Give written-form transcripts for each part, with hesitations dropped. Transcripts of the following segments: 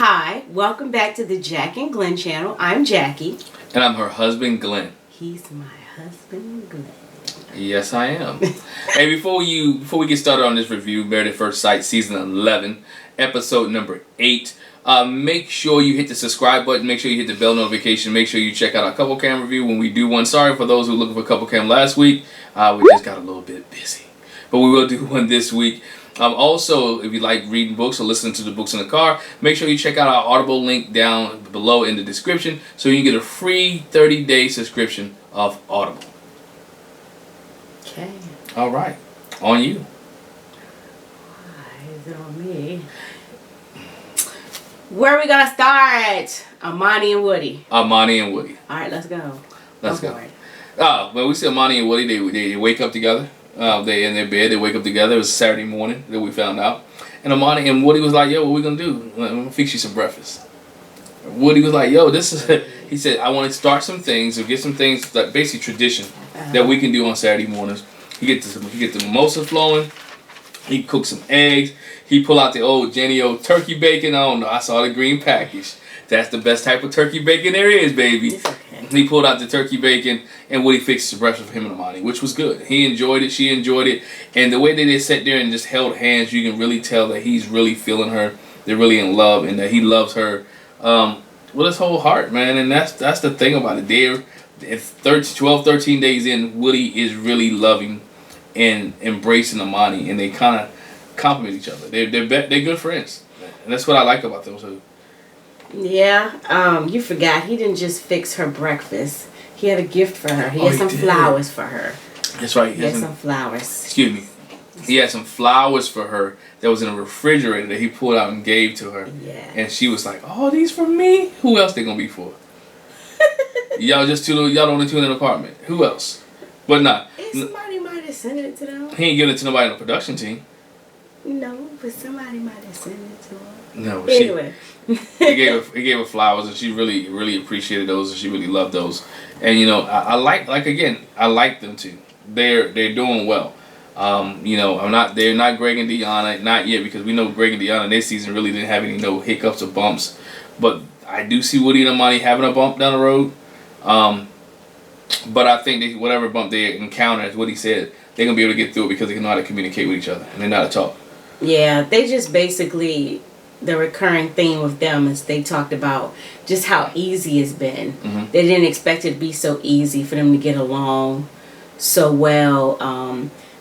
Hi, welcome back to the Jack and Glenn channel. I'm Jackie. And I'm her husband, Glenn. He's my husband, Glenn. Yes, I am. Hey, before we get started on this review, Married at First Sight, season 11, episode number 8. Make sure you hit the subscribe button. Make sure you hit the bell notification. Make sure you check out our couple cam review when we do one. Sorry for those who were looking for couple cam last week. We just got a little bit busy, but we will do one this week. Also, if you like reading books or listening to the books in the car, make sure you check out our Audible link down below in the description so you can get a free 30-day subscription of Audible. Okay. All right. On you. Why is it on me? Where are we going to start? Amani and Woody. Amani and Woody. All right, let's go. Let's go. When we see Amani and Woody, they wake up together. They in their bed, they wake up together. It was Saturday morning that we found out. And Amani and Woody was like, yo, what we gonna do? I'm gonna fix you some breakfast. Woody was like, yo, this is, he said, I want to start some things or get some things, like basically tradition that we can do on Saturday mornings. He get the mimosa flowing. He cooked some eggs. He pull out the old Jenny-O turkey bacon. I don't know, I saw the green package. That's the best type of turkey bacon there is, baby. He pulled out the turkey bacon, and Woody fixed the breakfast for him and Amani, which was good. He enjoyed it. She enjoyed it. And the way that they sat there and just held hands, you can really tell that he's really feeling her. They're really in love, and that he loves her with his whole heart, man. And that's the thing about it. They're 12, 13 days in, Woody is really loving and embracing Amani, and they kind of compliment each other. They're good friends, and that's what I like about them too. Yeah, you forgot. He didn't just fix her breakfast. He had a gift for her. He had some flowers for her. That's right. He had some flowers. Excuse me. He had some flowers for her that was in a refrigerator that he pulled out and gave to her. Yeah. And she was like, "Oh, these for me? Who else they gonna be for?" Y'all the only two in an apartment. Who else? But not. Somebody might have sent it to them. He ain't giving it to nobody on the production team. No, but somebody might have sent it to her. No. Anyway. he gave her flowers, and she really appreciated those, and she really loved those. And I like them too. They're doing well. They're not Greg and Deanna, not yet, because we know Greg and Deanna this season really didn't have any hiccups or bumps. But I do see Woody and Amani having a bump down the road. But I think whatever bump they encounter, as Woody said, they're gonna be able to get through it because they know how to communicate with each other and they know how to talk. Yeah, they just basically, the recurring theme with them is they talked about just how easy it's been. Mm-hmm. They didn't expect it to be so easy for them to get along so well,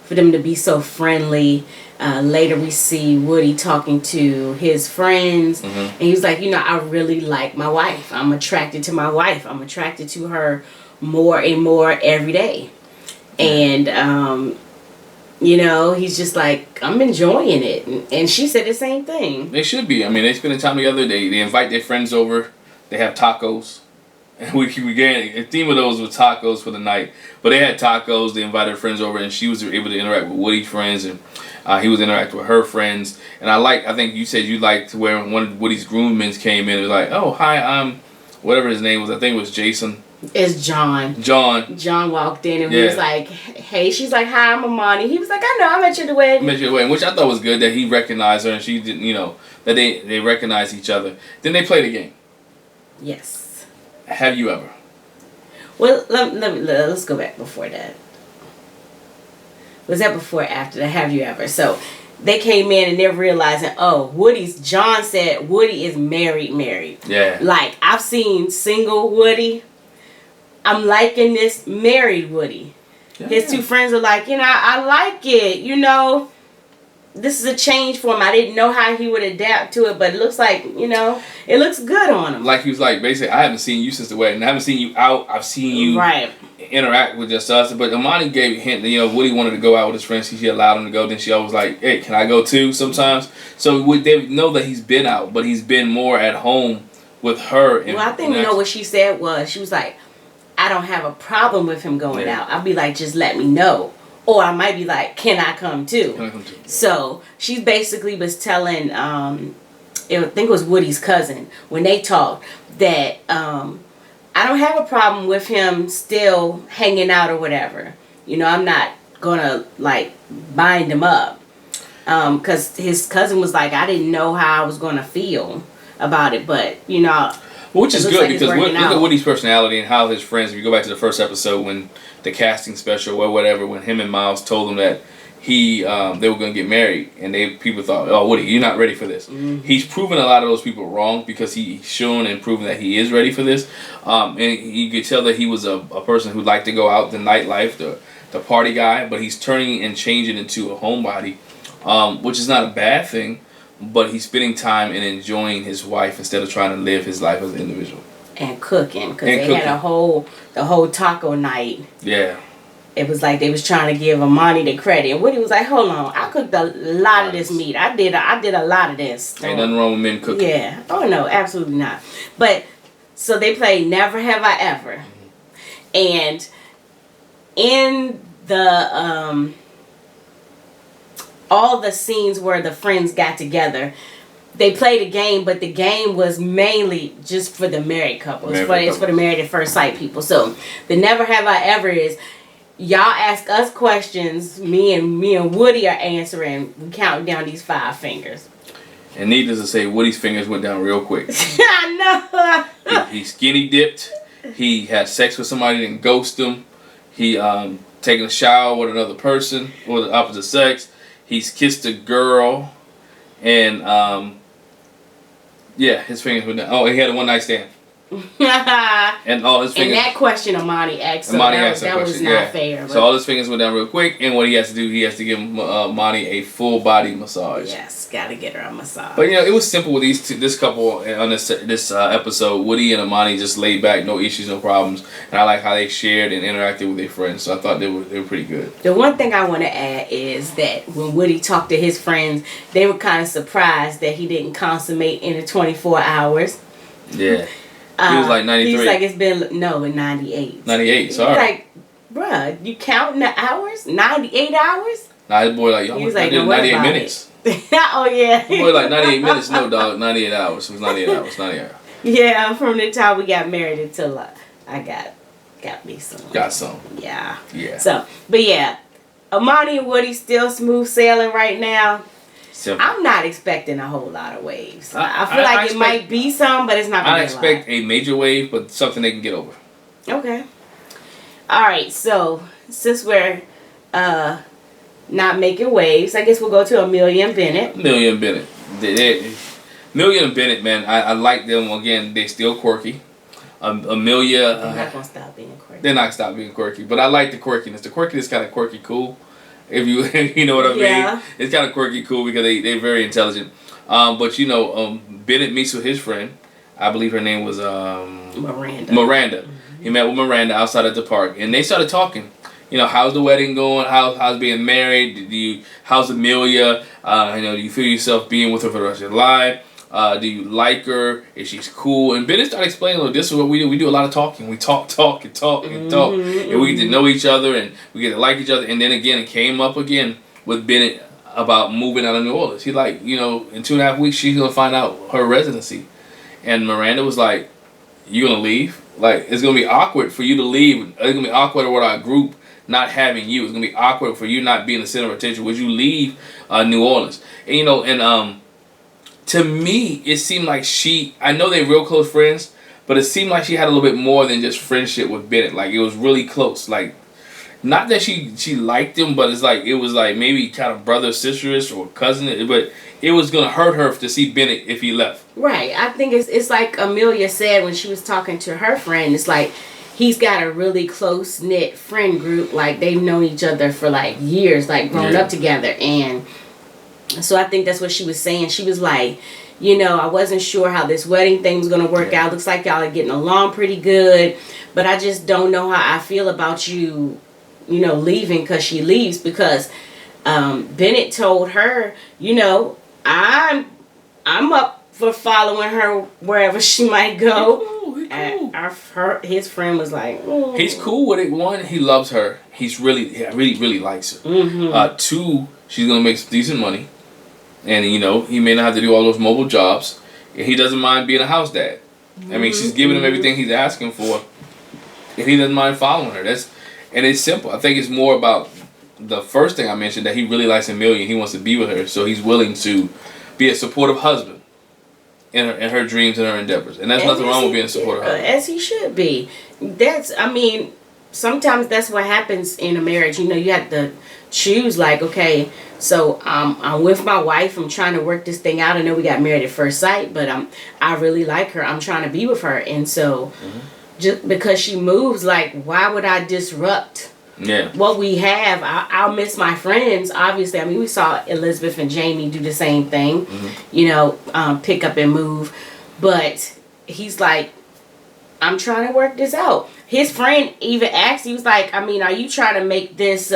for them to be so friendly. Later we see Woody talking to his friends, and he was like, I really like my wife. I'm attracted to my wife. I'm attracted to her more and more every day. And, he's just like, I'm enjoying it. And she said the same thing. They should be. I mean, they spend time together. They invite their friends over. They have tacos. And we the theme of those was tacos for the night. But they had tacos. They invited their friends over, and she was able to interact with Woody's friends, and he was interacting with her friends. And I think you said you liked where one of Woody's groommen came in and was like, oh, hi, I'm whatever his name was. I think it was Jason. It's John. John walked in and he was like, hey, she's like, hi, I'm Amani. He was like, I know, I met you at the wedding. Which I thought was good that he recognized her and she didn't, that they recognized each other. Then they played a game. Yes. Have you ever? Well, let's go back before that. Was that before or after that? Have you ever? So they came in and they're realizing, John said Woody is married. Yeah. Like, I've seen single Woody. I'm liking this married Woody. Yeah. His two friends are like, I like it. This is a change for him. I didn't know how he would adapt to it, but it looks like, it looks good on him. Like he was like, basically, I haven't seen you since the wedding. I haven't seen you out. I've seen you interact with just us. But Amani gave a hint that, Woody wanted to go out with his friends. She allowed him to go. Then she always like, hey, can I go too sometimes? So they know that he's been out, but he's been more at home with her. Well, I think what she said was, she was like, I don't have a problem with him going out. I'll be like, just let me know. Or I might be like, can I come too? So she basically was telling, I think it was Woody's cousin, when they talked, that I don't have a problem with him still hanging out or whatever. I'm not going to bind him up. Because his cousin was like, I didn't know how I was going to feel. about it, but you know. Which is good like because look at Woody's personality and how his friends. If you go back to the first episode when the casting special or whatever, when him and Miles told him that they were going to get married, and people thought, oh, Woody, you're not ready for this. He's proven a lot of those people wrong because he's shown and proven that he is ready for this. And you could tell that he was a person who liked to go out the nightlife, the party guy, but he's turning and changing into a homebody, which is not a bad thing. But he's spending time and enjoying his wife instead of trying to live his life as an individual. And cooking, because they had the whole taco night. Yeah. It was like they was trying to give Amani the credit. And Woody was like, hold on, I cooked a lot of this meat. I did a lot of this. Ain't nothing wrong with men cooking. Yeah. Oh, no, absolutely not. But, so they played Never Have I Ever. And in the, all the scenes where the friends got together, they played a game, but the game was mainly just for the married couples. It's for the married at first sight people. So, the Never Have I Ever is... Y'all ask us questions. Me and Woody are answering. We counting down these 5 fingers. And needless to say, Woody's fingers went down real quick. I know. He skinny dipped. He had sex with somebody and ghosted him. He taken a shower with another person or the opposite sex. He's kissed a girl, and his fingers went down. Oh, he had a one night stand. And all his fingers. And that question Amani asked, that was not fair. But. So all his fingers went down real quick, and what he has to do, he has to give Amani a full body massage. Yes, gotta get her a massage. But you know, it was simple with this couple on this episode. Woody and Amani just laid back, no issues, no problems, and I like how they shared and interacted with their friends. So I thought they were pretty good. The one thing I want to add is that when Woody talked to his friends, they were kind of surprised that he didn't consummate in the 24 hours. Yeah. He was like 93. He's like, it's been, in 98. 98, sorry. He's like, bruh, you counting the hours? 98 hours? Nah, this boy like, yo, I did 98 minutes. Oh, yeah. This boy like 98 minutes, no, dog, 98 hours. It was 98 hours, 98 hours. Yeah, from the time we got married until I got me some. Got some. Yeah. Yeah. So, but yeah, Amani and Woody still smooth sailing right now. Simple. I'm not expecting a whole lot of waves. I feel like it might be some, but it's not going to be a lot. I expect a major wave, but something they can get over. Okay. All right, so since we're not making waves, I guess we'll go to Amelia and Bennett. Amelia and Bennett. Amelia and Bennett, man, I like them. Again, they're still quirky. Amelia... They're not going to stop being quirky. They're not going to stop being quirky, but I like the quirkiness. The quirkiness kind of quirky cool. If you know what I mean, it's kind of quirky, cool because they're very intelligent. But you know, Bennett meets with his friend. I believe her name was Miranda. Mm-hmm. He met with Miranda outside at the park, and they started talking. You know, how's the wedding going? How's being married? How's Amelia? Do you feel yourself being with her for the rest of your life? Do you like her? Is she cool? And Bennett started explaining, look, this is what we do. We do a lot of talking. We talk. And we get to know each other and we get to like each other. And then again, it came up again with Bennett about moving out of New Orleans. He's like, in 2.5 weeks, she's going to find out her residency. And Miranda was like, you going to leave? Like, it's going to be awkward for you to leave. It's going to be awkward with our group not having you. It's going to be awkward for you not being the center of attention. Would you leave New Orleans? And, to me, it seemed like I know they're real close friends, but it seemed like she had a little bit more than just friendship with Bennett. Like, it was really close. Like, not that she liked him, but it was like maybe kind of brother, sisterish, or cousin, but it was going to hurt her to see Bennett if he left. Right. I think it's like Amelia said when she was talking to her friend. It's like he's got a really close-knit friend group. Like, they've known each other for, like, years, like, grown up together. And so I think that's what she was saying. She was like, I wasn't sure how this wedding thing was going to work out. Looks like y'all are getting along pretty good. But I just don't know how I feel about you, leaving because she leaves. Because Bennett told her, I'm up for following her wherever she might go. His friend was like, oh. He's cool with it. One, he loves her. He really likes her. Mm-hmm. 2, she's going to make some decent money. And, he may not have to do all those mobile jobs. And he doesn't mind being a house dad. I mean, she's giving him everything he's asking for. And he doesn't mind following her. And it's simple. I think it's more about the first thing I mentioned, that he really likes Amelia and he wants to be with her. So he's willing to be a supportive husband. in her dreams and her endeavors, and that's nothing wrong with being a supporter of her. As he should be. Sometimes that's what happens in a marriage. You have to choose, like, okay, so I'm with my wife. I'm trying to work this thing out. I know we got married at first sight, but I really like her. I'm trying to be with her. And so just because she moves, like, why would I disrupt what we have? I'll miss my friends, obviously. We saw Elizabeth and Jamie do the same thing, pick up and move. But he's like, I'm trying to work this out. His friend even asked, he was like, are you trying to make this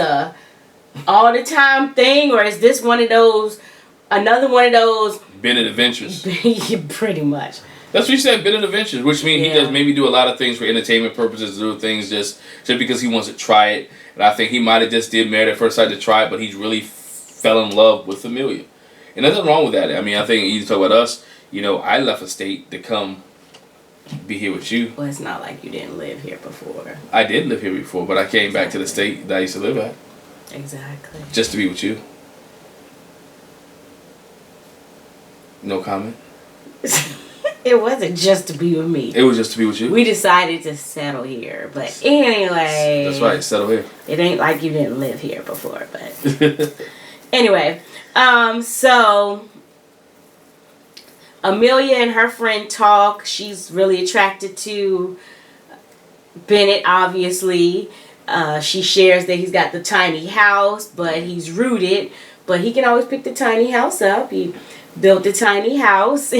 all the time thing, or is this another one of those Bennett Adventures? Pretty much. That's what he said, Bennett Adventures, which means he does maybe do a lot of things for entertainment purposes, do things just because he wants to try it. And I think he might have just did Married at First Sight to try it, but he's really fell in love with Amelia. And there's nothing wrong with that. I think you talk about us, I left a state to come be here with you. Well, it's not like you didn't live here before. I did live here before, but I came back to the state that I used to live at. Exactly. Just to be with you. No comment? It wasn't just to be with me. It was just to be with you? We decided to settle here. But anyway. That's right, settle here. It ain't like you didn't live here before, but. Anyway. So Amelia and her friend talk. She's really attracted to Bennett, obviously. She shares that he's got the tiny house, but he's rooted. But he can always pick the tiny house up. He built the tiny house.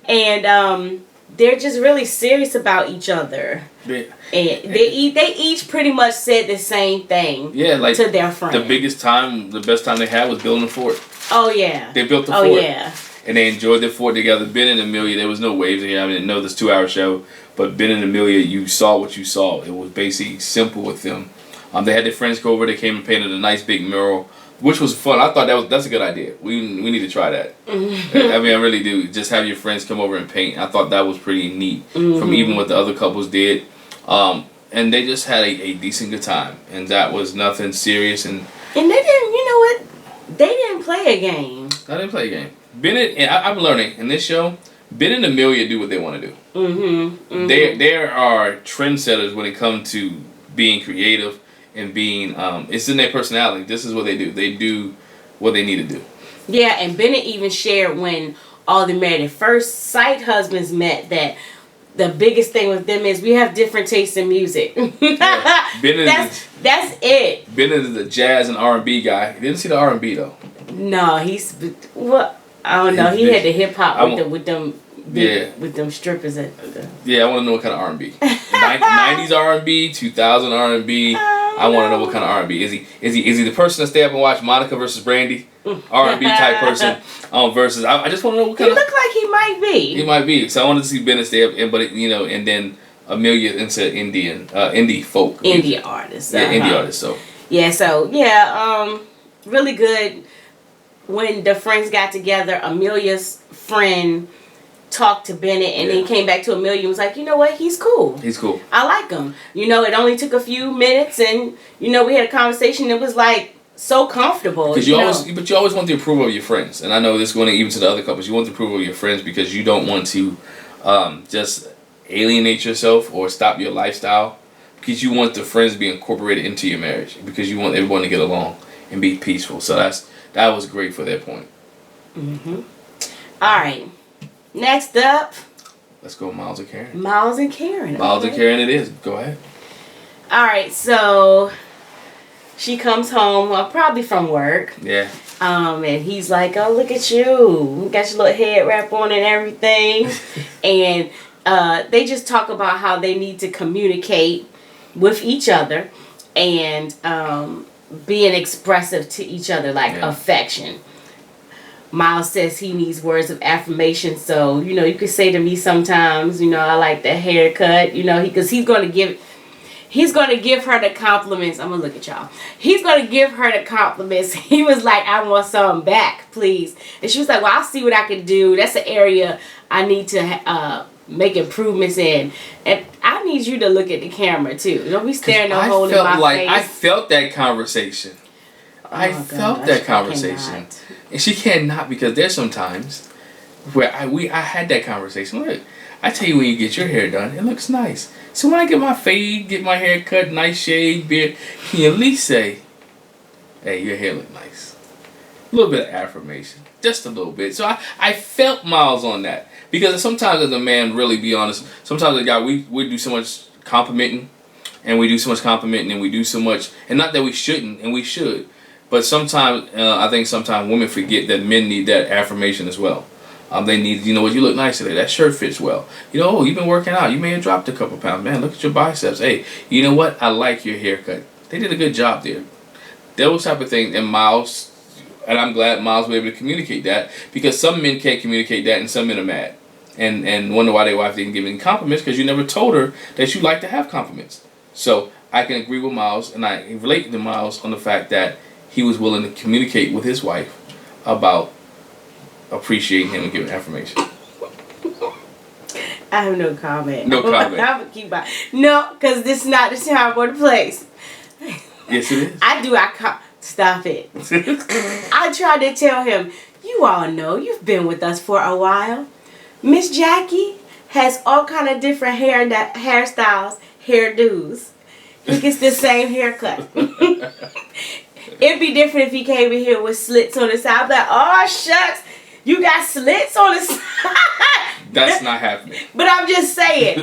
And they're just really serious about each other. Yeah. And they each pretty much said the same thing to their friend. The best time they had was building a fort. Oh, yeah. They built the fort. Oh, yeah. And they enjoyed the fort together. Ben and Amelia, there was no waves in here. I didn't know this 2-hour show. But Ben and Amelia, you saw what you saw. It was basically simple with them. They had their friends go over. They came and painted a nice big mural, which was fun. I thought that's a good idea. We need to try that. I really do. Just have your friends come over and paint. I thought that was pretty neat. From even what the other couples did. And they just had a decent good time. And that was nothing serious. And they didn't, they didn't play a game. I didn't play a game. Bennett, and I'm learning in this show, Ben and Amelia do what they want to do. They are trendsetters when it comes to being creative and being, it's in their personality. This is what they do. They do what they need to do. Yeah, and Bennett even shared when all the Married at First Sight husbands met that the biggest thing with them is we have different tastes in music. That's it. Bennett is the jazz and R&B guy. He didn't see the R&B though. No, I don't know. He had the hip hop with them strippers at Yeah, I want to know what kind of R&B. 90s R&B, 2000 R&B. I want to know what kind of R&B. Is he the person that stay up and watch Monica versus Brandy? R&B type person versus I just want to know what kind of. He look like he might be. He might be. So I wanted to see Bennett stay up and then Amelia into indie folk. Indie artists. Yeah, indie artists. So. Really good. When the friends got together, Amelia's friend talked to Bennett and then came back to Amelia and was like, you know what, he's cool. He's cool. I like him. It only took a few minutes and, we had a conversation that was like so comfortable. But you always want the approval of your friends. And I know this is going even to the other couples. You want the approval of your friends because you don't want to just alienate yourself or stop your lifestyle. Because you want the friends to be incorporated into your marriage. Because you want everyone to get along and be peaceful. So that was great for their point. All right. Next up. Let's go Miles and Karen. Miles and Karen. Miles and Karen it is. Go ahead. All right. So she comes home, probably from work. Yeah. And he's like, oh, look at you. You got your little head wrap on and everything. And they just talk about how they need to communicate with each other and being expressive to each other, like affection. Miles says he needs words of affirmation, so you could say to me sometimes, I like the haircut, because he's gonna give her the compliments. I'm gonna look at y'all. He's gonna give her the compliments. He was like, I want some back, please. And she was like, well, I'll see what I can do. That's an area I need to make improvements in. And I need you to look at the camera too. Don't be staring no hole in my face. I felt that conversation. I felt that conversation. And she cannot, because there's sometimes where I had that conversation. Look, I tell you, when you get your hair done, it looks nice. So when I get my fade, get my hair cut, nice shade, beard, can you at least say, hey, your hair look nice? A little bit of affirmation. Just a little bit. So I felt Miles on that. Because sometimes as a man, really be honest, sometimes as a guy, we do so much complimenting. And we do so much complimenting and we do so much. And not that we shouldn't, and we should. But sometimes, I think sometimes women forget that men need that affirmation as well. They need, you know what, you look nice today. That shirt fits well. You know, oh, you've been working out. You may have dropped a couple pounds. Man, look at your biceps. Hey, you know what? I like your haircut. They did a good job there. Those type of things. And Miles, and I'm glad Miles was able to communicate that, because some men can't communicate that and some men are mad. And wonder why their wife didn't give any compliments, because you never told her that you like to have compliments. So I can agree with Miles, and I relate to Miles on the fact that he was willing to communicate with his wife about appreciating him and giving affirmation. I have no comment. No comment. I'm gonna keep by. No, because this is not the time or the place. Yes, it is. Stop it. I tried to tell him, you all know, you've been with us for a while. Miss Jackie has all kind of different hairstyles, hairdos. He gets the same haircut. It'd be different if he came in here with slits on the side. I'd be like, oh shucks, you got slits on the side. That's not happening. But I'm just saying.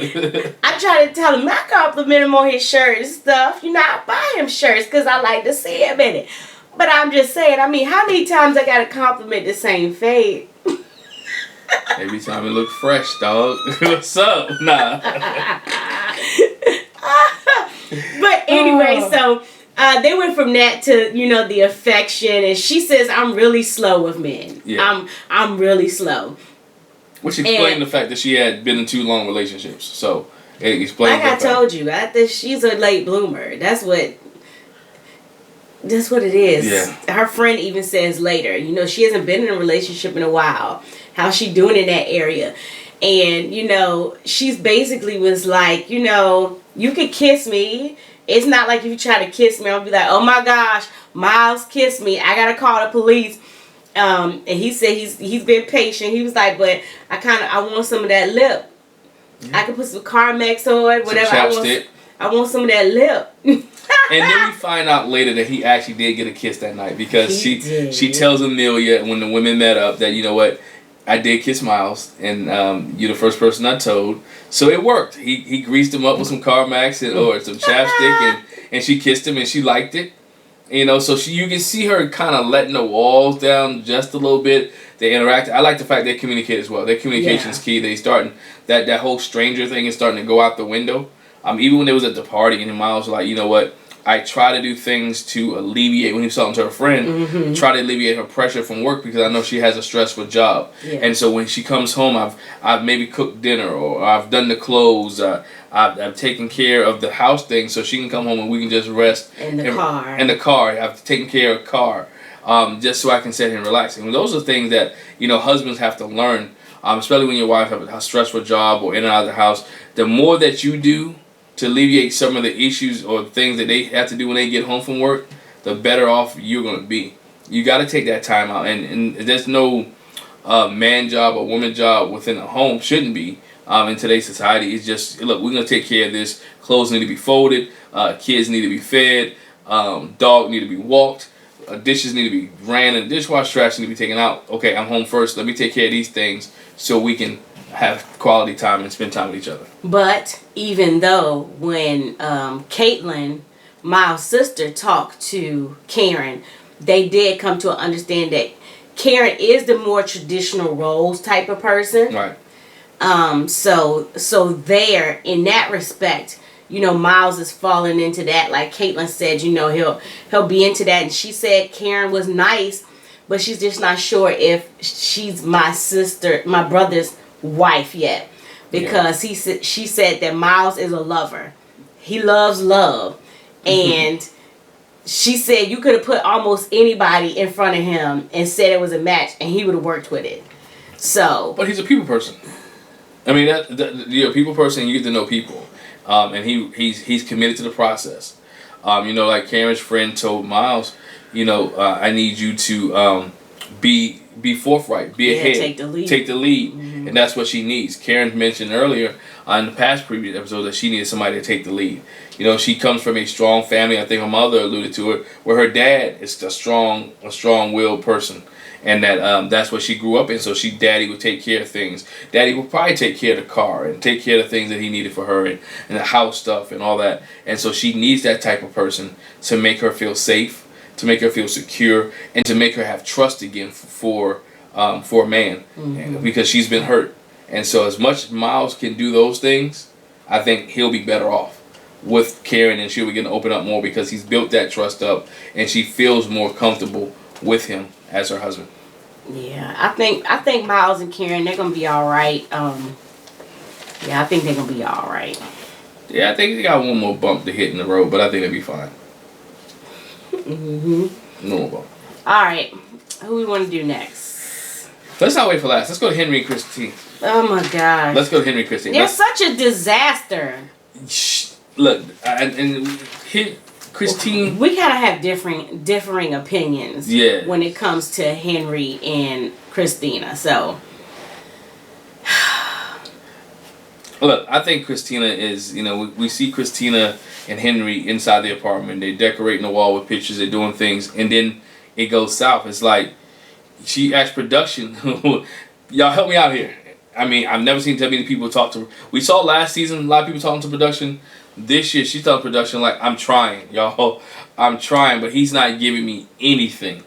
I try to tell him, I compliment him on his shirt and stuff. You know, I buy him shirts because I like to see him in it. But I'm just saying, I mean, how many times I got to compliment the same fade? Every time it look fresh, dog. What's up? Nah. But anyway, so they went from that to, you know, the affection, and she says I'm really slow with men. Yeah. I'm really slow. Which explained the fact that she had been in 2 long relationships. So it explains. Like I told you, she's a late bloomer. That's what it is. Yeah. Her friend even says later, you know, she hasn't been in a relationship in a while. How's she doing in that area? And, you know, she's basically was like, you know, you could kiss me. It's not like if you try to kiss me, I'll be like, oh my gosh, Miles kissed me. I gotta call the police. And he said he's been patient. He was like, but I want some of that lip. Yeah. I could put some Carmex on, whatever. I want some of that lip. And then we find out later that he actually did get a kiss that night, because she tells Amelia when the women met up that, you know what, I did kiss Miles, and you're the first person I told. So it worked. He greased him up with some Carmex or some chapstick, and she kissed him, and she liked it. You know, so you can see her kind of letting the walls down just a little bit. They interact. I like the fact they communicate as well. Their communication is key. They starting that whole stranger thing is starting to go out the window. Even when they was at the party and Miles was like, you know what, I try to do things to alleviate, when he was talking to her friend, try to alleviate her pressure from work, because I know she has a stressful job. Yeah. And so when she comes home, I've maybe cooked dinner, or I've done the clothes, I've taken care of the house thing, so she can come home and we can just rest. In the car. I've taken care of the car, just so I can sit here and relax. And those are things that, you know, husbands have to learn, especially when your wife has a stressful job or in and out of the house. The more that you do to alleviate some of the issues or things that they have to do when they get home from work, the better off you're going to be. You got to take that time out. And there's no man job or woman job within a home, shouldn't be, in today's society. It's just, look, we're going to take care of this. Clothes need to be folded. Kids need to be fed. Dog need to be walked. Dishes need to be ran in the dishwasher. Trash need to be taken out. Okay, I'm home first. Let me take care of these things so we can have quality time and spend time with each other. But even though when Caitlin, Miles' sister, talked to Karen, they did come to an understand that Karen is the more traditional roles type of person. Right. So there, in that respect, you know, Miles is falling into that. Like Caitlin said, you know, he'll be into that. And she said Karen was nice, but she's just not sure if she's my brother's wife yet, because she said that Miles is a lover. He loves love. And she said you could have put almost anybody in front of him and said it was a match and he would have worked with it. So, but he's a people person. I mean, you're a people person. You get to know people, and he's committed to the process. You know, like Karen's friend told Miles, you know, I need you to be be forthright, be ahead, take the lead. And that's what she needs. Karen mentioned earlier on the past previous episode that she needed somebody to take the lead. You know, she comes from a strong family. I think her mother alluded to it, where her dad is a strong-willed person, and that's what she grew up in. So daddy would take care of things. Daddy would probably take care of the car and take care of the things that he needed for her and the house stuff and all that. And so she needs that type of person to make her feel safe, to make her feel secure, and to make her have trust again for a man, because she's been hurt. And so as much as Miles can do those things, I think he'll be better off with Karen, and she'll begin to open up more because he's built that trust up, and she feels more comfortable with him as her husband. Yeah, I think Miles and Karen, they're gonna be all right. Yeah, I think they're gonna be all right. Yeah, I think they got one more bump to hit in the road, but I think they'll be fine. No more bump. All right, who we want to do next? Let's not wait for last. Let's go to Henry and Christine. Oh my God. Let's go to Henry and Christine. They're such a disaster. Look, Christine. We gotta have differing opinions. Yeah. When it comes to Henry and Christina, so. Look, I think Christina is, we see Christina and Henry inside the apartment. They're decorating the wall with pictures. They're doing things, and then it goes south. It's like she asked production, y'all help me out here. I mean, I've never seen that many people talk to her. We saw last season a lot of people talking to production. This year, she's telling production, like, I'm trying, y'all. I'm trying, but he's not giving me anything.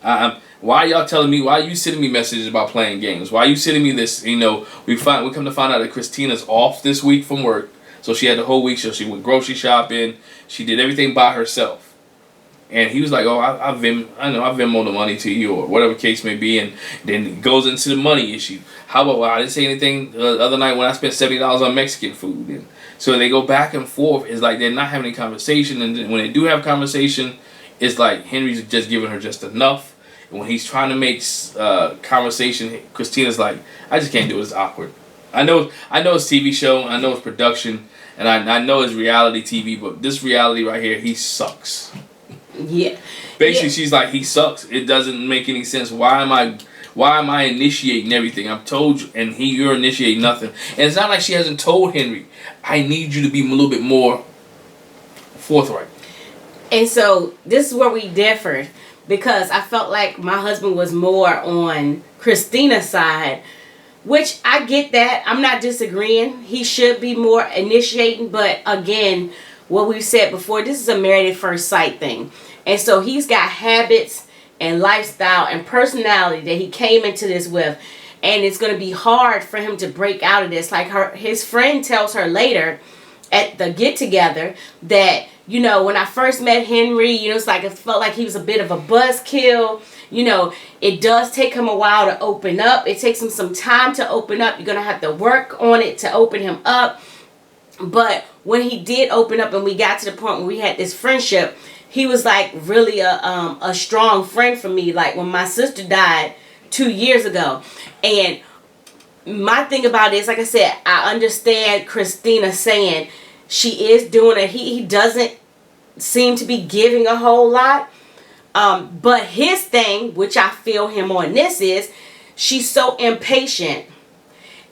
Why are y'all telling me? Why are you sending me messages about playing games? Why are you sending me this? We come to find out that Christina's off this week from work. So she had the whole week. So she went grocery shopping. She did everything by herself. And he was like, "Oh, I Venmo the money to you," or whatever case may be. And then it goes into the money issue. How about, well, I didn't say anything the other night when I spent $70 on Mexican food. And so they go back and forth. It's like they're not having any conversation. And when they do have conversation, it's like Henry's just giving her just enough. And when he's trying to make conversation, Christina's like, "I just can't do it. It's awkward." I know it's TV show. I know it's production. And I know it's reality TV. But this reality right here, he sucks. Yeah. Basically, she's like, he sucks. It doesn't make any sense. Why am I initiating everything? I've told you, and you're initiating nothing. And it's not like she hasn't told Henry, I need you to be a little bit more forthright. And so this is where we differed, because I felt like my husband was more on Christina's side, which I get that. I'm not disagreeing. He should be more initiating, but again, what we've said before, this is a married at first sight thing. And so he's got habits and lifestyle and personality that he came into this with. And it's going to be hard for him to break out of this. Like his friend tells her later at the get-together that, when I first met Henry, it's like it felt like he was a bit of a buzzkill. It does take him a while to open up. It takes him some time to open up. You're going to have to work on it to open him up. But when he did open up and we got to the point where we had this friendship, he was like really a strong friend for me. Like when my sister died 2 years ago. And my thing about it is, like I said, I understand Christina saying she is doing it. He doesn't seem to be giving a whole lot. But his thing, which I feel him on this, is she's so impatient.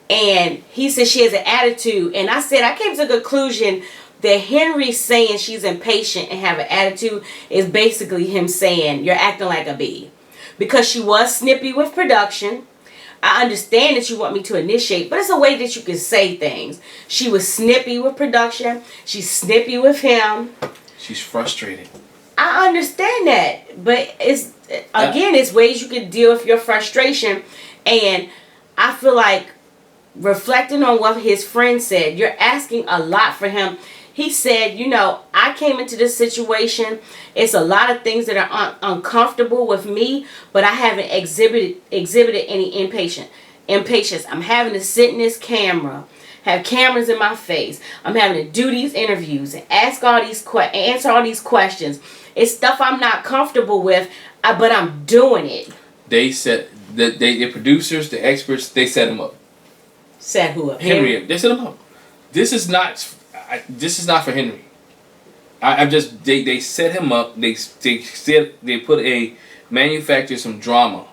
And he said she has an attitude. And I said, I came to the conclusion that Henry saying she's impatient and have an attitude is basically him saying, you're acting like a bee. Because she was snippy with production. I understand that you want me to initiate, but it's a way that you can say things. She was snippy with production. She's snippy with him. She's frustrated. I understand that. But it's ways you can deal with your frustration. And I feel like, reflecting on what his friend said, you're asking a lot for him. He said, I came into this situation. It's a lot of things that are uncomfortable with me, but I haven't exhibited any impatience. I'm having to sit in this camera, have cameras in my face. I'm having to do these interviews and answer all these questions. It's stuff I'm not comfortable with, but I'm doing it. They said that the producers, the experts, they set him up. Set who up? Henry. They set him up. This is not for Henry. They set him up. They put a manufacture some drama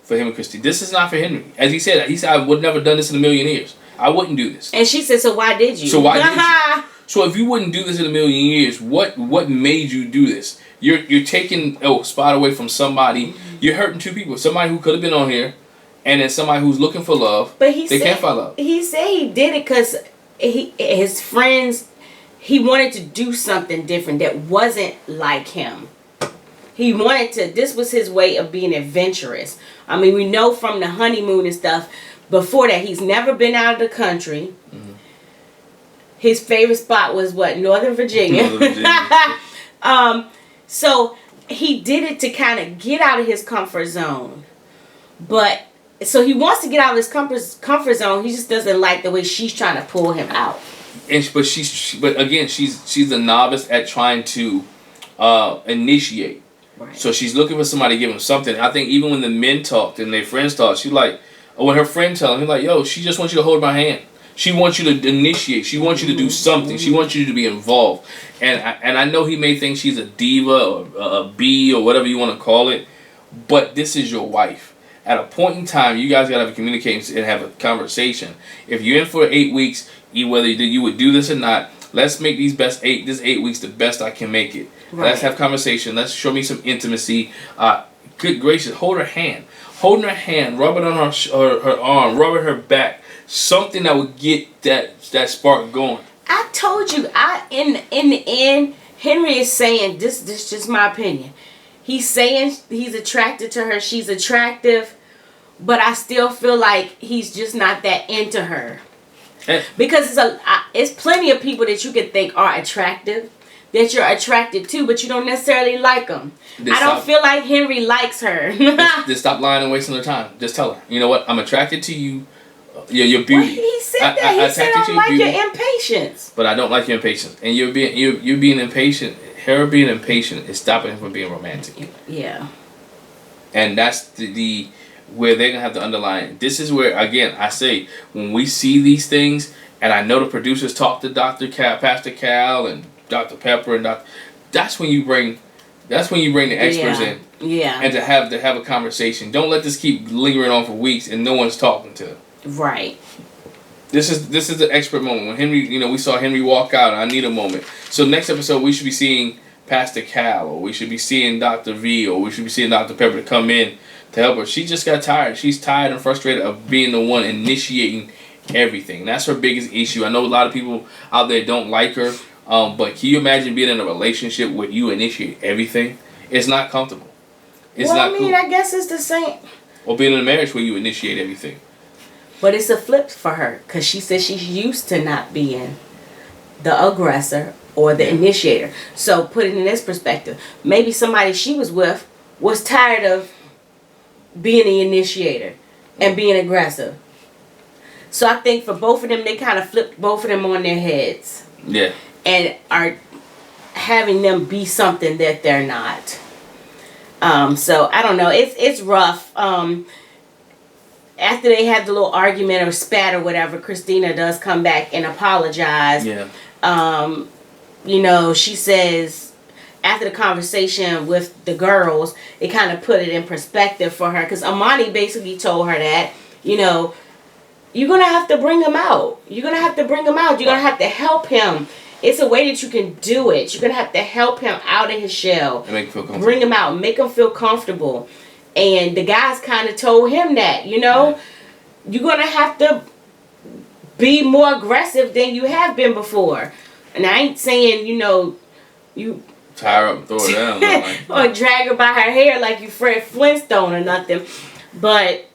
for him and Christine. This is not for Henry. As he said, I would never done this in a million years. I wouldn't do this. And she said, so why did you? So why did you? So if you wouldn't do this in a million years, what made you do this? You're taking a spot away from somebody. You're hurting two people. Somebody who could have been on here, and then somebody who's looking for love. But they can't find love. He said he did it because his friends. He wanted to do something different that wasn't like him. He wanted to. This was his way of being adventurous. I mean, we know from the honeymoon and stuff. Before that, he's never been out of the country. Mm-hmm. His favorite spot was what? Northern Virginia. Northern Virginia. So he did it to kind of get out of his comfort zone. But so he wants to get out of his comfort zone. He just doesn't like the way she's trying to pull him out. But again, she's a novice at trying to initiate. Right. So she's looking for somebody to give him something. I think even when the men talked and their friends talked, she's like, or when her friend tell him, he's like, yo, she just wants you to hold my hand. She wants you to initiate. She wants you to do something. She wants you to be involved. And I know he may think she's a diva or a B or whatever you want to call it, but this is your wife. At a point in time, you guys got to have a communication and have a conversation. If you're in for 8 weeks, whether you would do this or not, let's make this 8 weeks the best I can make it. Right. Let's have conversation. Let's show me some intimacy. Good gracious, hold her hand. Holding her hand, rub it on her arm, rub it her back. Something that would get that spark going. I told you, in the end, Henry is saying, this is just my opinion. He's saying he's attracted to her, she's attractive, but I still feel like he's just not that into her. Because it's plenty of people that you could think are attractive, that you're attracted to, but you don't necessarily like them. I don't feel like Henry likes her. Just stop lying and wasting their time. Just tell her, you know what, I'm attracted to you. Your beauty. Well, he said that. He said I don't like your impatience. But I don't like your impatience. And you're being impatient. Her being impatient is stopping him from being romantic. Yeah. And that's the where they're gonna have to underline. This is where, again, I say, when we see these things, and I know the producers talk to Pastor Cal and Dr. Pepper and that's when you bring the experts in. Yeah. And to have a conversation. Don't let this keep lingering on for weeks and no one's talking to them. Right. This is the expert moment. When Henry, we saw Henry walk out, and I need a moment. So next episode, we should be seeing Pastor Cal, or we should be seeing Dr. V, or we should be seeing Dr. Pepper to come in to help her. She just got tired. She's tired and frustrated of being the one initiating everything. That's her biggest issue. I know a lot of people out there don't like her, but can you imagine being in a relationship where you initiate everything? It's not comfortable. It's not cool. I guess it's the same. Or being in a marriage where you initiate everything. But it's a flip for her, because she says she's used to not being the aggressor or the initiator. So put it in this perspective. Maybe somebody she was with was tired of being the initiator and being aggressive. So I think for both of them, they kind of flipped both of them on their heads. Yeah. And are having them be something that they're not. So I don't know. It's rough. After they have the little argument or spat or whatever, Christina does come back and apologize. Yeah. She says after the conversation with the girls, it kind of put it in perspective for her. Because Amani basically told her that, you're going to have to bring him out. You're going to have to bring him out. You're going to have to help him. It's a way that you can do it. You're going to have to help him out of his shell. And make him feel comfortable. Bring him out. Make him feel comfortable. And the guys kind of told him that, Yeah. You're going to have to be more aggressive than you have been before. And I ain't saying, you tie her up and throw her down. or drag her by her hair like you Fred Flintstone or nothing. But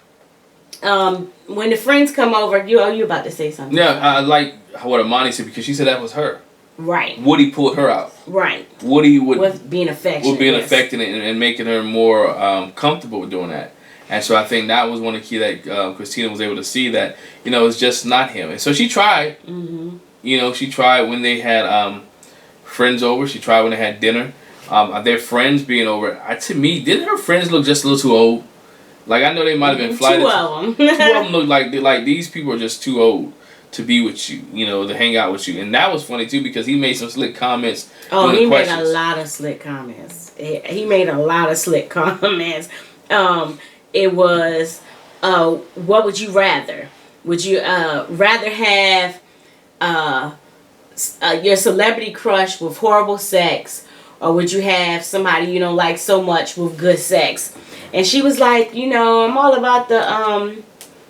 when the friends come over, you about to say something. Yeah, I like what Amani said, because she said that was her. Right. Woody pulled her out. Right. Woody with being affectionate. With being affectionate and making her more comfortable with doing that. And so I think that was one of the key that Christina was able to see, that, it's just not him. And so she tried. Mm-hmm. She tried when they had friends over. She tried when they had dinner. Their friends being over. To me, didn't her friends look just a little too old? Like, I know they might have been flighted. Two of them. Two of them look like these people are just too old to be with you, to hang out with you. And that was funny, too, because he made some slick comments. Oh, he made a lot of slick comments. He made a lot of slick comments. it was, what would you rather? Would you rather have your celebrity crush with horrible sex, or would you have somebody you don't like so much with good sex? And she was like, I'm all about the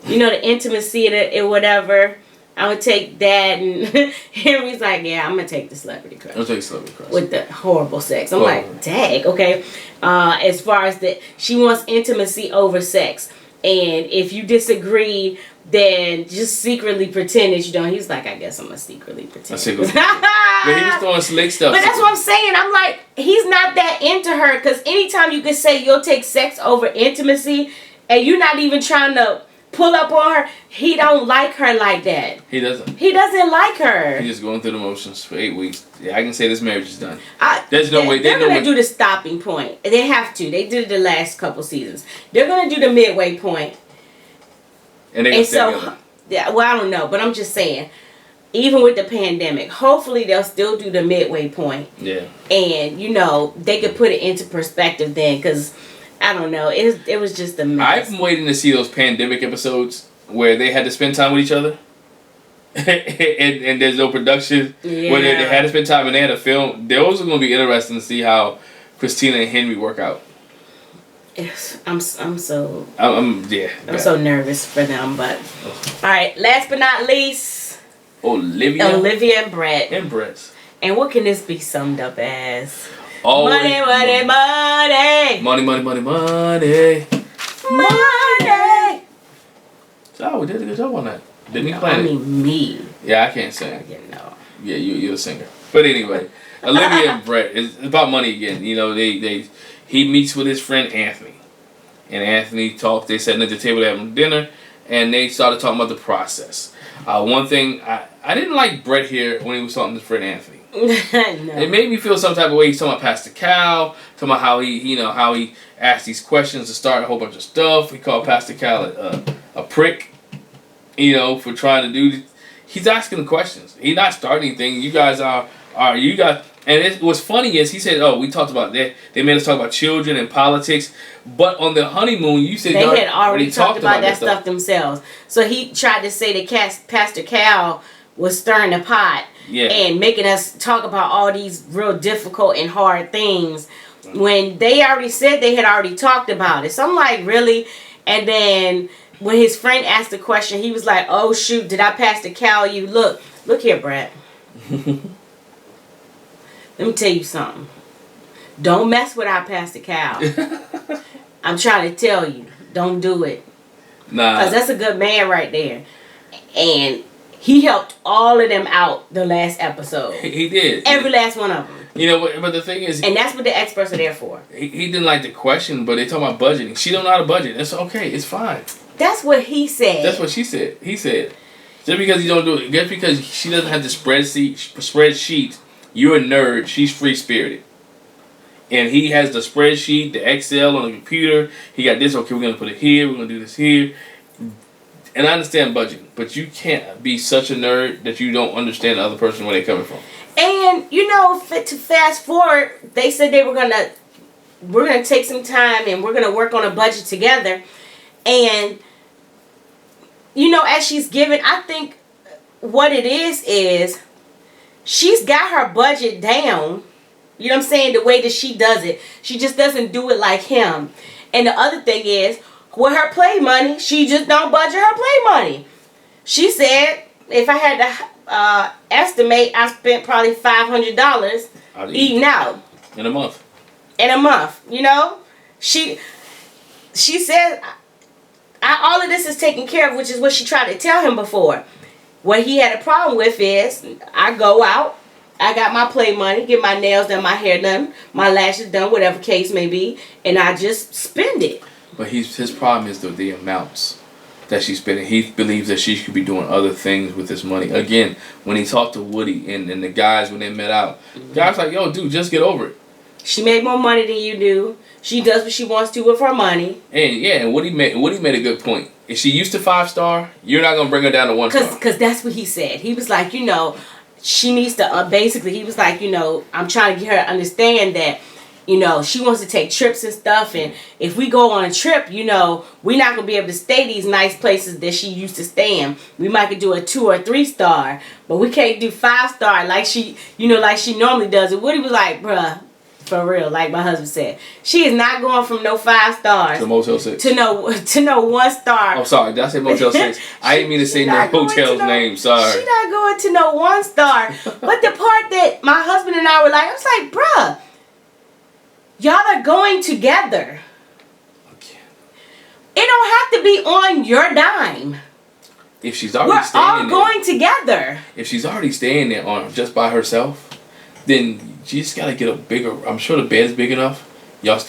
the intimacy and whatever. I would take that. And Henry's like, yeah, I'm gonna take the celebrity crush. I'll take celebrity crush with the horrible sex. I'm like, dang, okay. As far as she wants intimacy over sex, and if you disagree, then just secretly pretend that you don't. He's like, I guess I'm gonna secretly pretend. But he was throwing slick stuff. But that's what I'm saying. I'm like, he's not that into her, because anytime you can say you'll take sex over intimacy, and you're not even trying to pull up on her, he don't like her like that. He doesn't. He doesn't like her. He's just going through the motions for 8 weeks. Yeah, I can say this marriage is done. There's no way. They're going to do the stopping point. They have to. They did it the last couple seasons. They're going to do the midway point. And they're going to stay together. Yeah, well, I don't know, but I'm just saying, even with the pandemic, hopefully they'll still do the midway point. Yeah. And, they could put it into perspective then, because I don't know. It was just a mess. I've been waiting to see those pandemic episodes where they had to spend time with each other. and there's no production. Yeah. Where they had to spend time and they had to film. Those are going to be interesting to see how Christina and Henry work out. Yes, I'm so nervous for them. But all right, last but not least, Olivia and Brett. And what can this be summed up as? Always money, money, money. Money, money, money, money. Money. So we did a good job on that. Didn't he plan it? Me. Yeah, I can't sing. No. Yeah, you're a singer. But anyway, Olivia and Brett, it's about money again. He meets with his friend Anthony. And Anthony talked, they sat at the table having dinner, and they started talking about the process. One thing, I didn't like Brett here when he was talking to his friend Anthony. No. It made me feel some type of way. He's talking about Pastor Cal, talking about how he asked these questions to start a whole bunch of stuff. He called Pastor Cal a prick, for trying to do. He's asking questions. He's not starting anything. You guys are. And what's funny is he said, "Oh, we talked about that. They made us talk about children and politics." But on the honeymoon, you said they had already talked about that stuff themselves. So he tried to say that Pastor Cal was stirring the pot. Yeah. And making us talk about all these real difficult and hard things when they already said they had already talked about it. So I'm like, really? And then when his friend asked the question, he was like, oh, shoot, did I Pastor Cal you? Look here, Brett. Let me tell you something. Don't mess with our Pastor Cal. I'm trying to tell you. Don't do it. Nah. Because that's a good man right there. And he helped all of them out the last episode. He did. Every last one of them. But the thing is... And that's what the experts are there for. He didn't like the question, but they talking about budgeting. She don't know how to budget. It's okay. It's fine. That's what he said. That's what she said. He said. Just because you don't do it, just because she doesn't have the spreadsheet, you're a nerd. She's free-spirited. And he has the spreadsheet, the Excel on the computer. He got this. Okay, we're going to put it here. We're going to do this here. And I understand budgeting, but you can't be such a nerd that you don't understand the other person where they're coming from. And to fast forward, they said we're gonna take some time and we're gonna work on a budget together. And as she's giving, I think what it is she's got her budget down. You know what I'm saying? The way that she does it, she just doesn't do it like him. And the other thing is, with her play money, she just don't budget her play money. She said, if I had to estimate, I spent probably $500 eating out. In a month. She said, all of this is taken care of, which is what she tried to tell him before. What he had a problem with is, I go out, I got my play money, get my nails done, my hair done, my lashes done, whatever case may be, and I just spend it. But his problem is the amounts that she's spending. He believes that she could be doing other things with this money. Again, when he talked to Woody and the guys when they met out, guys like, yo, dude, just get over it. She made more money than you do. She does what she wants to with her money. And Woody made a good point. If she used to 5-star, you're not gonna bring her down to 1-star. Because that's what he said. He was like, she needs to basically. He was like, I'm trying to get her to understand that you know, she wants to take trips and stuff. And if we go on a trip, you know, we're not going to be able to stay these nice places that she used to stay in. We might could do a 2 or 3 star, but we can't do 5 star like she, you know, like she normally does. And Woody was like, bruh, for real, like my husband said, she is not going from no 5 stars to Motel 6 to no 1 star. Oh, sorry, did I say Motel 6? I didn't mean to say no hotel's name. Sorry. She not going to no 1 star. But the part that my husband and I were like, I was like, bruh, y'all are going together. Okay. It don't have to be on your dime. If she's already staying there. We're all going together. If she's already staying there on just by herself, then you just gotta get a bigger. I'm sure the bed's big enough.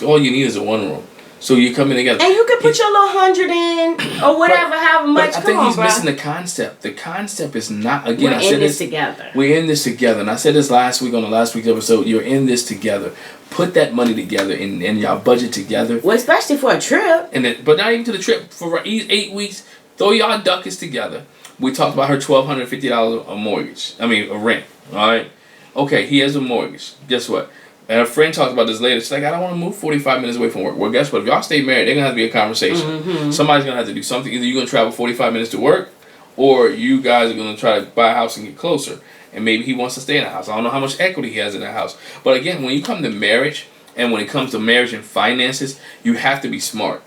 All you need is a 1 room. So you come in together. And you can put your little 100 in or whatever, however much. I think he's missing the concept. The concept is not, again, we're in this together. We're in this together. And I said this last week on the last week's episode. You're in this together. Put that money together and y'all budget together. Well, especially for a trip. But not even to the trip. For 8 weeks, throw y'all ducats together. We talked about her $1,250 a mortgage. I mean, a rent. All right? Okay, he has a mortgage. Guess what? And her friend talked about this later. She's like, I don't want to move 45 minutes away from work. Well, guess what? If y'all stay married, they're going to have to be a conversation. Mm-hmm. Somebody's going to have to do something. Either you're going to travel 45 minutes to work, or you guys are going to try to buy a house and get closer. And maybe he wants to stay in a house. I don't know how much equity he has in that house. But again, when you come to marriage, and when it comes to marriage and finances, you have to be smart.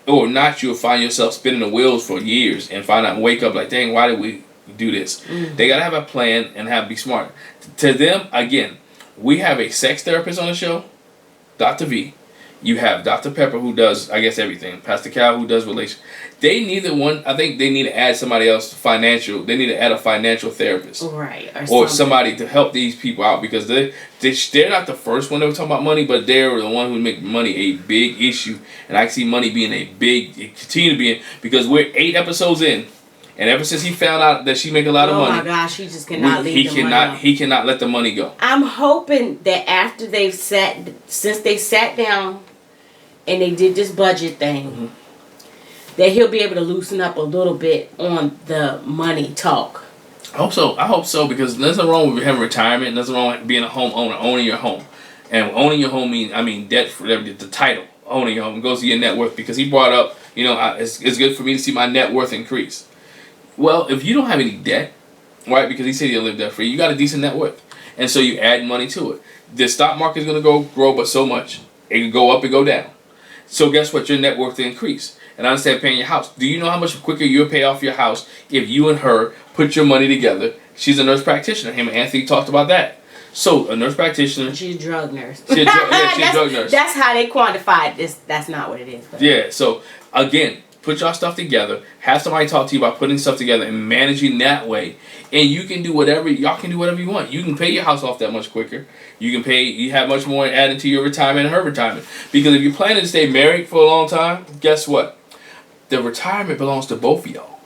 Or not, you'll find yourself spinning the wheels for years and wake up like, dang, why did we do this? Mm-hmm. They got to have a plan and be smart. To them, again, we have a sex therapist on the show, Dr. V. You have Dr. Pepper, who does, I guess, everything. Pastor Cal, who does relations. They neither one. I think they need to add somebody else financial. They need to add a financial therapist, right, or somebody to help these people out, because they're not the first one that were talking about money, but they're the one who make money a big issue, and I see money being continue to be because we're 8 episodes in. And ever since he found out that she make a lot of money, oh my gosh, he just cannot leave the money. He cannot let the money go. I'm hoping that after since they sat down and they did this budget thing, mm-hmm. that he'll be able to loosen up a little bit on the money talk. I hope so, because there's nothing wrong with having retirement. Nothing wrong with being a homeowner, owning your home. And owning your home means debt for the title. Owning your home goes to your net worth, because he brought up, it's good for me to see my net worth increase. Well, if you don't have any debt, right, because he said he'll live debt free, you got a decent net worth. And so you add money to it. The stock market is going to grow, but so much. It can go up and go down. So guess what? Your net worth will increase. And I understand paying your house. Do you know how much quicker you'll pay off your house if you and her put your money together? She's a nurse practitioner. Him and Anthony talked about that. So, a nurse practitioner. She's a drug nurse. She's a drug nurse. That's how they quantified this. That's not what it is. But. Yeah, so, again, put y'all stuff together. Have somebody talk to you about putting stuff together and managing that way. And you can do whatever you want. You can pay your house off that much quicker. You have much more added to your retirement and her retirement. Because if you're planning to stay married for a long time, guess what? The retirement belongs to both of y'all.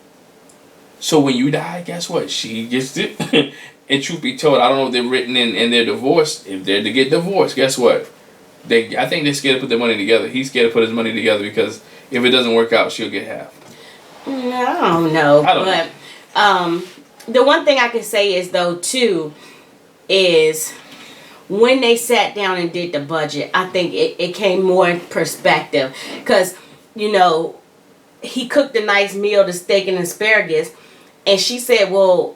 So when you die, guess what? She gets it. And truth be told, I don't know if they're written in their divorce. If they're to get divorced, guess what? I think they're scared to put their money together. He's scared to put his money together because if it doesn't work out, she'll get half. I don't know. The one thing I can say is, though, too, is when they sat down and did the budget, I think it came more in perspective. Because, he cooked a nice meal, the steak and asparagus. And she said, well,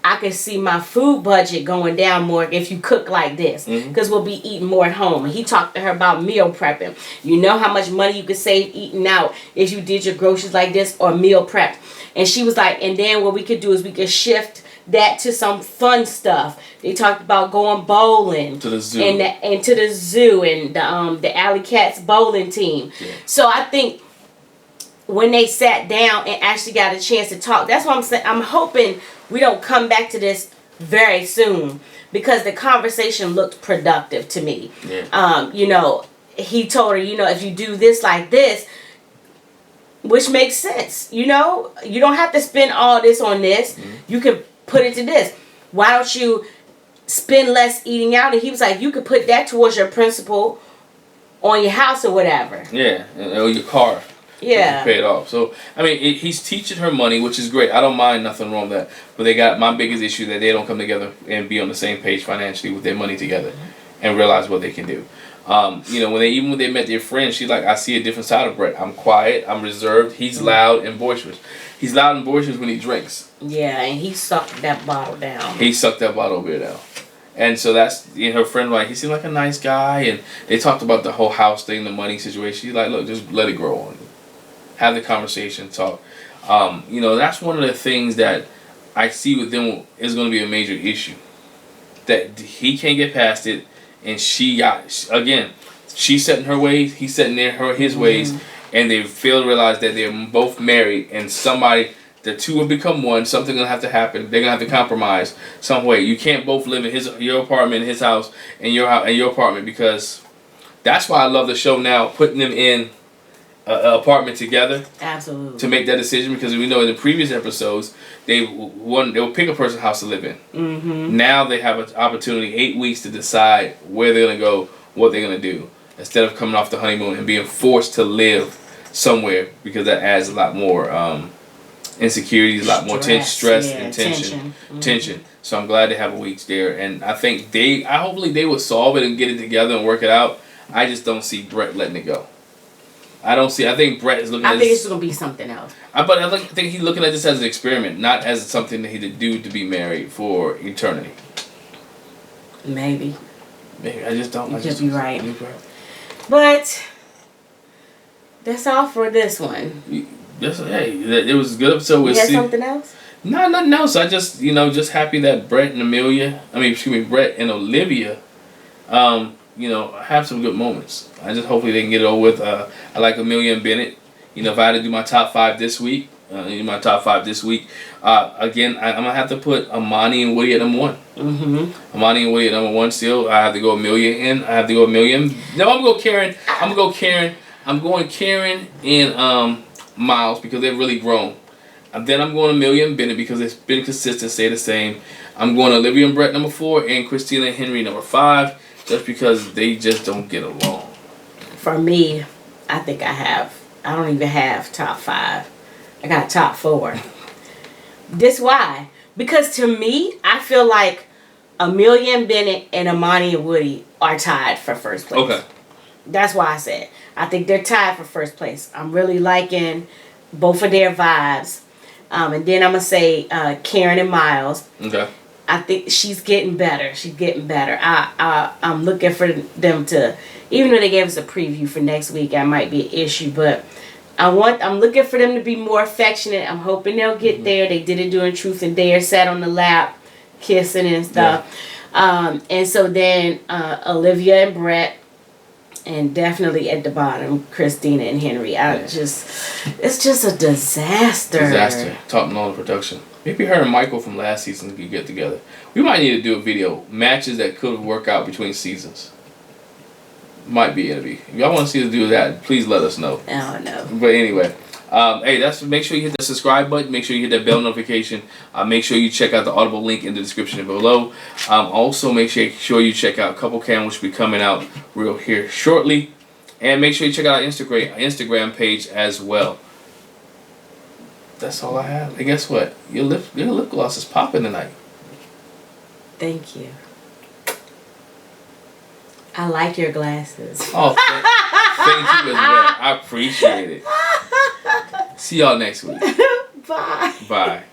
I can see my food budget going down more if you cook like this. Because we'll be eating more at home. And he talked to her about meal prepping. You know how much money you could save eating out if you did your groceries like this or meal prep. And she was like, and then what we could do is we could shift that to some fun stuff. They talked about going bowling. To the zoo. And to the zoo and the Alley Cats bowling team. Yeah. So I think when they sat down and actually got a chance to talk, that's what I'm saying. I'm hoping we don't come back to this very soon, because the conversation looked productive to me. Yeah. He told her, if you do this like this, which makes sense, you don't have to spend all this on this. You can put it to this. Why don't you spend less eating out? And he was like, you could put that towards your principal on your house or whatever. Yeah, or your car. Yeah. Pay it off. So, he's teaching her money, which is great. I don't mind, nothing wrong with that. But they got my biggest issue that they don't come together and be on the same page financially with their money together and realize what they can do. You know, when they met their friends, she's like, I see a different side of Brett. I'm quiet, I'm reserved. He's loud and boisterous. He's loud and boisterous when he drinks. Yeah, and he sucked that bottle down. He sucked that bottle of beer down. And so that's, you know, her friend, like, he seemed like a nice guy. And they talked about the whole house thing, the money situation. She's like, look, just let it grow on you. Have the conversation, talk. You know, that's one of the things that I see with them is going to be a major issue. That he can't get past it. And she got, again, she's setting her ways, he's setting his ways. And they fail to realize that they're both married. And the two will become one. Something's going to have to happen. They're going to have to compromise some way. You can't both live in your apartment, his house, and your apartment, because that's why I love the show now, putting them in an apartment together. Absolutely. To make that decision, because we know in the previous episodes, they will pick a person's house to live in. Mm-hmm. Now they have an opportunity, 8 weeks, to decide where they're going to go, what they're going to do, instead of coming off the honeymoon and being forced to live somewhere, because that adds a lot more insecurities, a lot more stress and tension. Tension. So I'm glad they have a week there, and I think hopefully they will solve it and get it together and work it out. I just don't see Brett letting it go. I think Brett is looking at this. I think it's going to be something else. But I think he's looking at this as an experiment, not as something that he to do to be married for eternity. Maybe. I just don't. You could be right. But that's all for this one. It was a good episode. You had something else? No, nothing else. I just, just happy that Brett and Olivia, have some good moments. I just hopefully they can get it over with. I like Amelia and Bennett. If I had to do my top 5 this week, again, I'm gonna have to put Amani and Woody at number 1. Mm-hmm. Amani and Woody at number 1 still. I have to go Amelia in. No, I'm gonna go Karen. I'm going Karen and Miles, because they've really grown. And then I'm going Amelia and Bennett, because it's been consistent, stay the same. I'm going Olivia and Brett number 4, and Christina and Henry number 5, just because they just don't get along. For me, I think I don't even have top 5. I got top 4. This why? Because to me, I feel like Amelia and Bennett and Amani and Woody are tied for first place. Okay. That's why I said I think they're tied for first place. I'm really liking both of their vibes. And then I'm going to say Karen and Miles. Okay. I think she's getting better. I'm looking for them to, even though they gave us a preview for next week, that might be an issue, but I'm looking for them to be more affectionate. I'm hoping they'll get there. They did it during Truth and Dare, sat on the lap, kissing and stuff. Yeah. And so then Olivia and Brett, and definitely at the bottom, Christina and Henry. It's just a disaster. Top notch production. Maybe her and Michael from last season could get together. We might need to do a video, matches that could work out between seasons. Might be interview. If y'all want to see us do that, please let us know. Oh no. But anyway, make sure you hit the subscribe button. Make sure you hit that bell notification. Make sure you check out the Audible link in the description below. Also, make sure you check out Couple Cam, which will be coming out real here shortly. And make sure you check out our Instagram page as well. That's all I have. And guess what? Your lip gloss is popping tonight. Thank you. I like your glasses. Oh, thank you as well. I appreciate it. See y'all next week. Bye. Bye.